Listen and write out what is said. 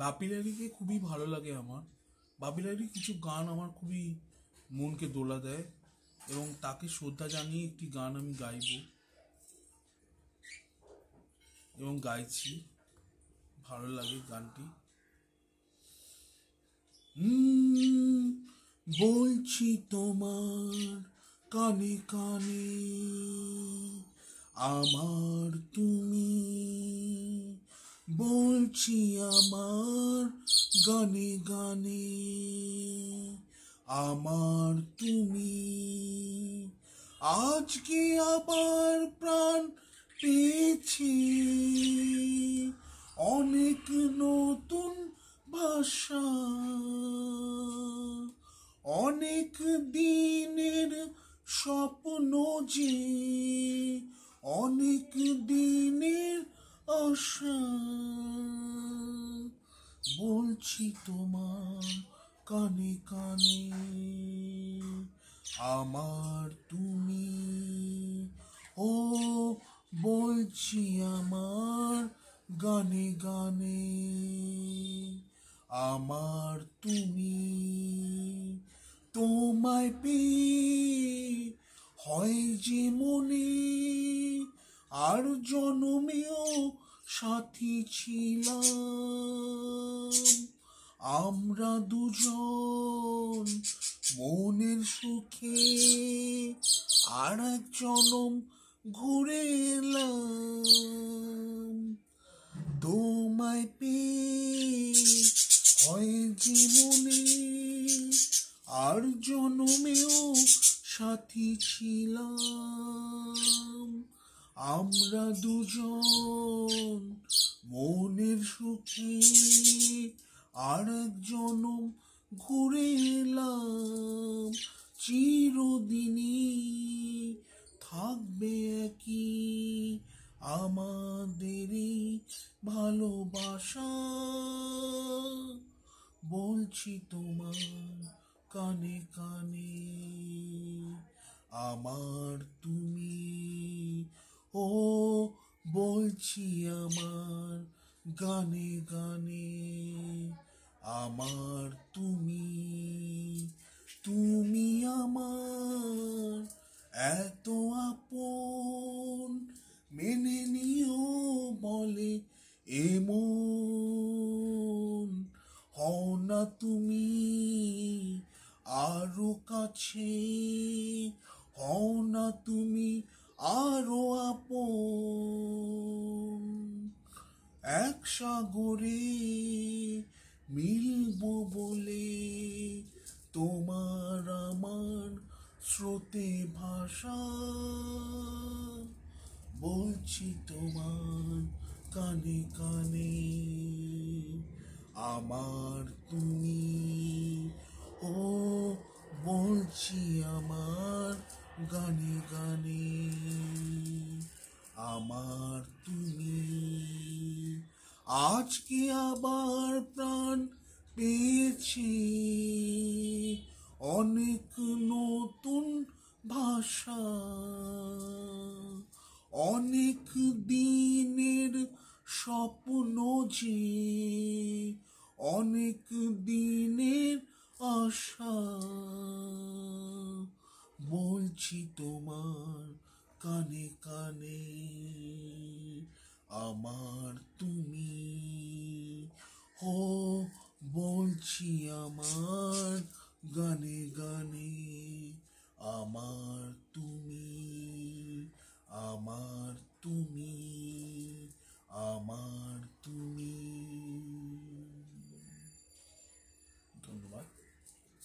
বাপি লাহিড়ীকে খুবই ভালো লাগে আমার। বাপি লাহিড়ীর কিছু গান আমার খুবই মনকে দোলা দেয় এবং তাকে শ্রদ্ধা জানিয়ে একটি গান আমি গাইব এবং গাইছি। ভালো লাগে গানটি। বলছি তোমার কানে কানে আমার তুমি, বলছি আমার গানে গানে আমার তুমি। আজকে আবার প্রাণ পেয়েছি অনেক নতুন ভাষা, অনেক দিনের স্বপ্ন যে অনেক দিনের আশা। বলছি তোমার কানে কানে আমার তুমি, ও বলছি আমার গানে গানে আমার তুমি। তোমায় পেয়ে হয় যে মনে আর জন্মেও সাথী ছিলাম আমরা দুজন মনের সুখে আর এক জনম ঘুরে এলাম। তোমায় পেয়ে হয় যে মনে আর জন্মেও সাথী ছিলাম আমরা দুজন মনের সুখে আর এক জনম ঘুরে এলাম। চিরদিনই থাকবে কি আমাদের ভালোবাসা। বলছি তোমার কানে কানে আমার তুমি, ও বলছি আমার গানে গানে আমার তুমি। তুমি আমার এত আপন মেনে নিও বলে এমন, হও না তুমি আরো কাছে, হও না তুমি আরো আপন। এক সাগরে মিলবো বলে তোমার আমার স্রোতে ভাষা। বলছি তোমার কানে কানে আমার তুমি, ও বলছি আমার গানে গানে আমার তুমি। আজকে আবার প্রাণ পেয়েছি অনেক নতুন ভাষা, অনেক দিনের স্বপ্ন যে অনেক দিনের আশা। বলছি তোমার কানে কানে আমার তুমি, ও বলছি আমার গানে গানে আমার তুমি।